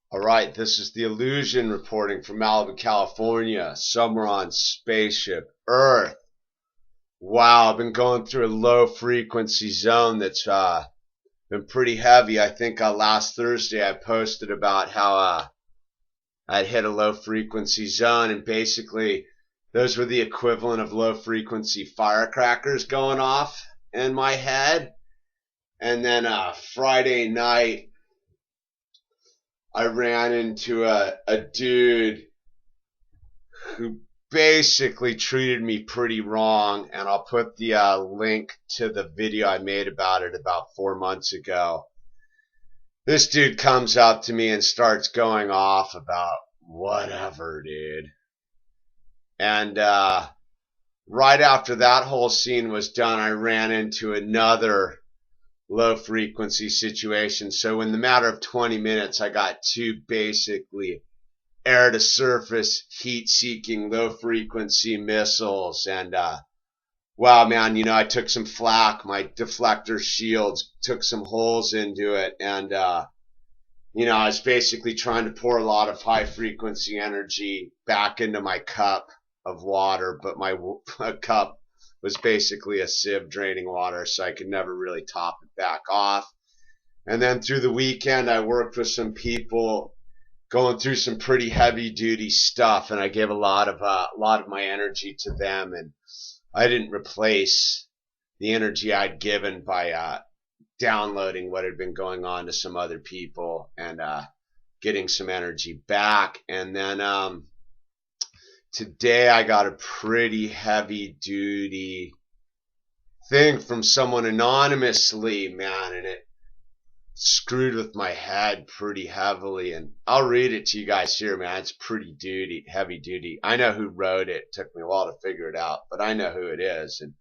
All right, this is the Illusion reporting from Malibu, California, somewhere on spaceship Earth. Wow, I've been going through a low frequency zone that's been pretty heavy. I think last Thursday I posted about how I'd hit a low frequency zone, and basically those were the equivalent of low frequency firecrackers going off in my head. And then Friday night, I ran into a dude who basically treated me pretty wrong, and I'll put the link to the video I made about it about 4 months ago. This dude comes up to me and starts going off about whatever, dude. And right after that whole scene was done, I ran into another low frequency situation. So in the matter of 20 minutes, I got two basically air to surface heat seeking low frequency missiles. And wow, man, I took some flack. My deflector shields took some holes into it. And I was basically trying to pour a lot of high frequency energy back into my cup of water, but my cup was basically a sieve draining water, so I could never really top it back off. And then through the weekend, I worked with some people going through some pretty heavy duty stuff, and I gave a lot of my energy to them, and I didn't replace the energy I'd given by downloading what had been going on to some other people and getting some energy back. And then today I got a pretty heavy duty thing from someone anonymously, man, and it screwed with my head pretty heavily. And I'll read it to you guys here, man. It's pretty heavy duty. I know who wrote it. It took me a while to figure it out, but I know who it is. And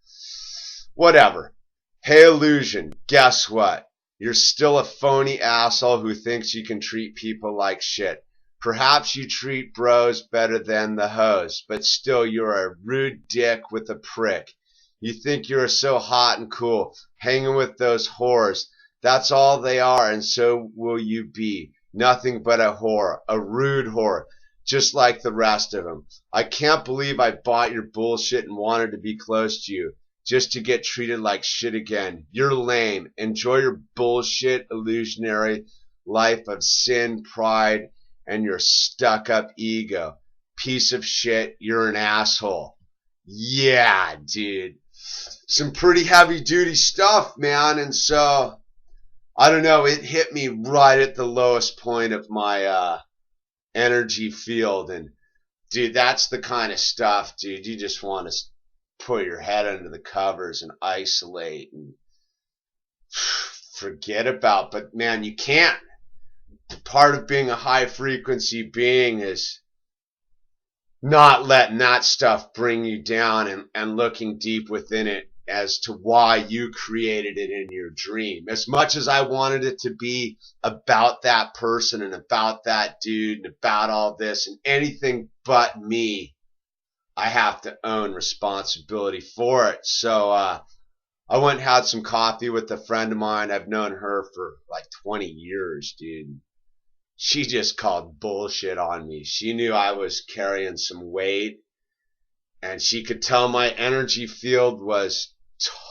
whatever. Hey, Illusion, guess what? You're still a phony asshole who thinks you can treat people like shit. Perhaps you treat bros better than the hoes, but still you're a rude dick with a prick. You think you're so hot and cool, hanging with those whores. That's all they are, and so will you be. Nothing but a whore, a rude whore, just like the rest of them. I can't believe I bought your bullshit and wanted to be close to you, just to get treated like shit again. You're lame. Enjoy your bullshit, illusionary life of sin, pride, and your stuck-up ego. Piece of shit, you're an asshole. Yeah, dude. Some pretty heavy-duty stuff, man, and so I don't know, it hit me right at the lowest point of my energy field. And dude, that's the kind of stuff, dude, you just want to put your head under the covers and isolate and forget about. But man, you can't. Part of being a high frequency being is not letting that stuff bring you down, and looking deep within it as to why you created it in your dream. As much as I wanted it to be about that person and about that dude and about all this and anything but me, I have to own responsibility for it. So I went and had some coffee with a friend of mine. I've known her for like 20 years, dude. She just called bullshit on me. She knew I was carrying some weight, and she could tell my energy field was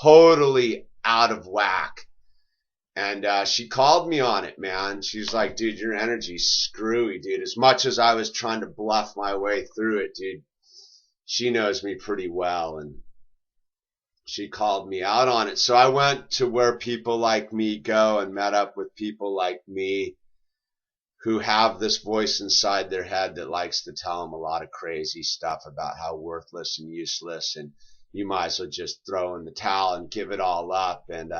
totally out of whack. And she called me on it, man. She's like, dude, your energy's screwy, dude. As much as I was trying to bluff my way through it, dude, she knows me pretty well, and she called me out on it. So I went to where people like me go and met up with people like me who have this voice inside their head that likes to tell them a lot of crazy stuff about how worthless and useless, and you might as well just throw in the towel and give it all up. And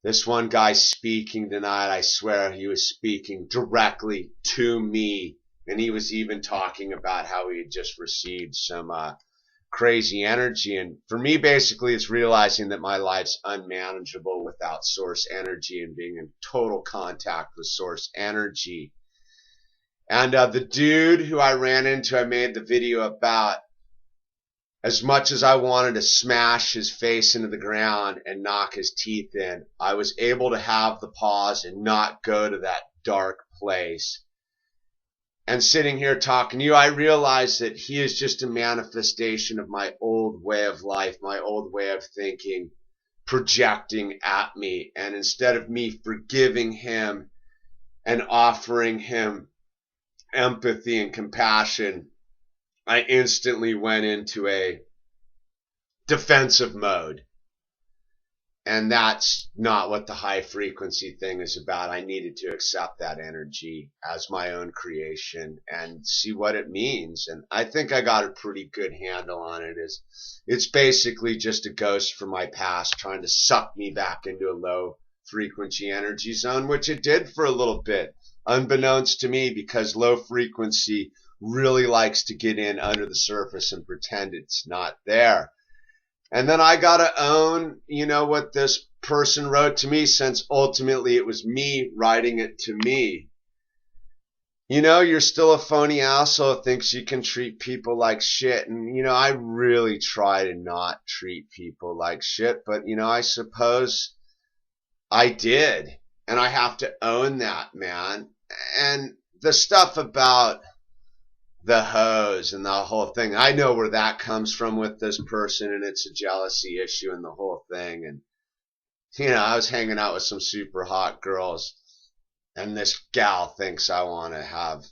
this one guy speaking tonight, I swear he was speaking directly to me, and he was even talking about how he had just received some crazy energy. And for me, basically, it's realizing that my life's unmanageable without source energy and being in total contact with source energy. And the dude who I ran into, I made the video about, as much as I wanted to smash his face into the ground and knock his teeth in, I was able to have the pause and not go to that dark place and sitting here talking to you, I realize that he is just a manifestation of my old way of life, my old way of thinking, projecting at me. And instead of me forgiving him and offering him empathy and compassion, I instantly went into a defensive mode. And that's not what the high frequency thing is about. I needed to accept that energy as my own creation and see what it means. And I think I got a pretty good handle on it. It's basically just a ghost from my past trying to suck me back into a low frequency energy zone, which it did for a little bit, unbeknownst to me, because low frequency really likes to get in under the surface and pretend it's not there. And then I got to own, what this person wrote to me, since ultimately it was me writing it to me. You're still a phony asshole who thinks you can treat people like shit. And, I really try to not treat people like shit. But, I suppose I did. And I have to own that, man. And the stuff about the hose and the whole thing, I know where that comes from with this person, and it's a jealousy issue and the whole thing. And I was hanging out with some super hot girls, and this gal thinks I want to have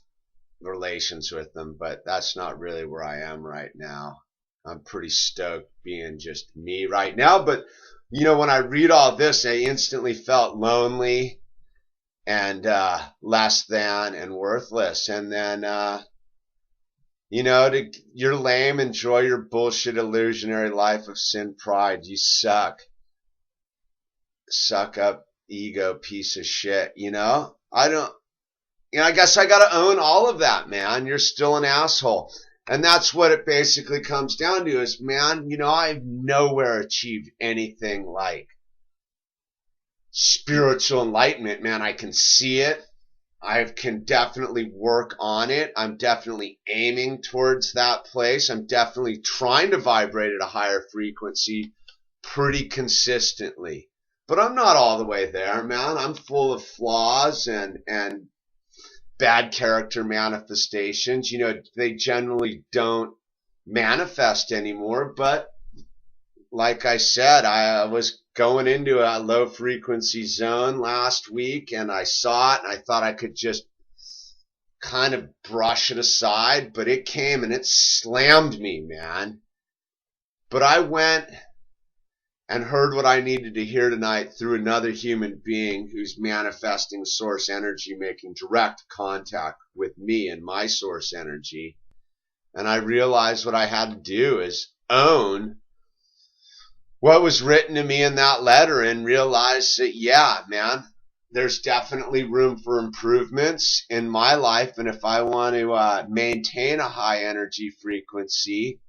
relations with them, but that's not really where I am right now. I'm pretty stoked being just me right now. But when I read all this, I instantly felt lonely and less than and worthless. And then you're lame, enjoy your bullshit illusionary life of sin, pride. You suck. Suck up ego, piece of shit, I guess I gotta own all of that, man. You're still an asshole. And that's what it basically comes down to is, man, I've nowhere achieved anything like spiritual enlightenment, man. I can see it. I can definitely work on it. I'm definitely aiming towards that place. I'm definitely trying to vibrate at a higher frequency pretty consistently. But I'm not all the way there, man. I'm full of flaws and bad character manifestations. They generally don't manifest anymore. But like I said, I was going into a low frequency zone last week, and I saw it and I thought I could just kind of brush it aside, but it came and it slammed me, man. But I went and heard what I needed to hear tonight through another human being who's manifesting source energy, making direct contact with me and my source energy. And I realized what I had to do is own what was written to me in that letter and realize that, yeah, man, there's definitely room for improvements in my life. And if I want to maintain a high energy frequency,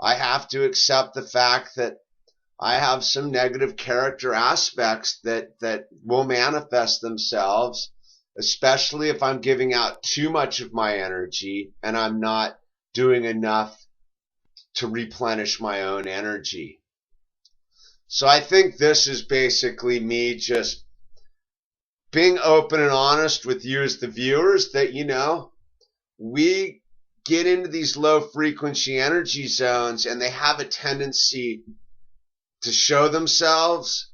I have to accept the fact that I have some negative character aspects that will manifest themselves, especially if I'm giving out too much of my energy and I'm not doing enough to replenish my own energy. So I think this is basically me just being open and honest with you as the viewers that, we get into these low frequency energy zones and they have a tendency to show themselves,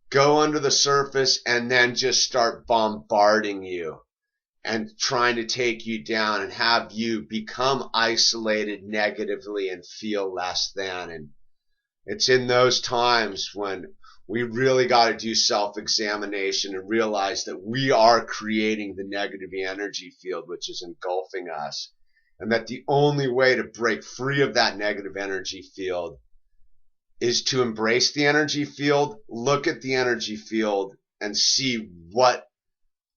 go under the surface, and then just start bombarding you and trying to take you down and have you become isolated negatively and feel less than. And it's in those times when we really got to do self-examination and realize that we are creating the negative energy field which is engulfing us, and that the only way to break free of that negative energy field is to embrace the energy field, look at the energy field, and see what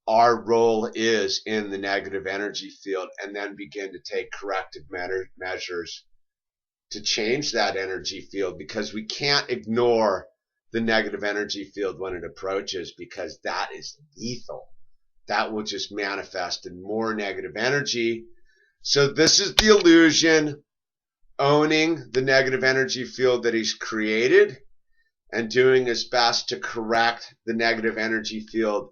our role is in the negative energy field, and then begin to take corrective measures to change that energy field, because we can't ignore the negative energy field when it approaches, because that is lethal. That will just manifest in more negative energy. So this is the illusion, owning the negative energy field that he's created and doing his best to correct the negative energy field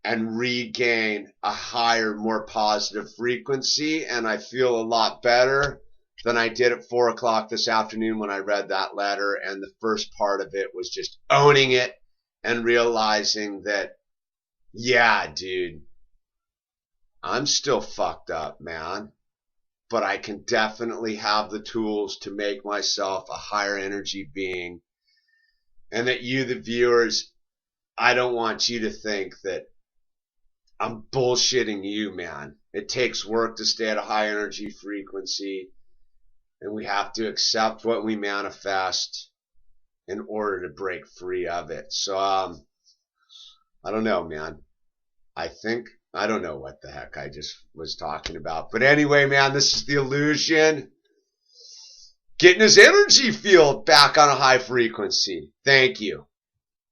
and regain a higher, more positive frequency. And I feel a lot better than I did at 4 o'clock this afternoon when I read that letter. And the first part of it was just owning it and realizing that, yeah, dude, I'm still fucked up, man. But I can definitely have the tools to make myself a higher energy being. And that you, the viewers, I don't want you to think that I'm bullshitting you, man. It takes work to stay at a high energy frequency, and we have to accept what we manifest in order to break free of it. So, I don't know, man. I don't know what the heck I just was talking about. But anyway, man, this is the illusion. Getting his energy field back on a high frequency. Thank you.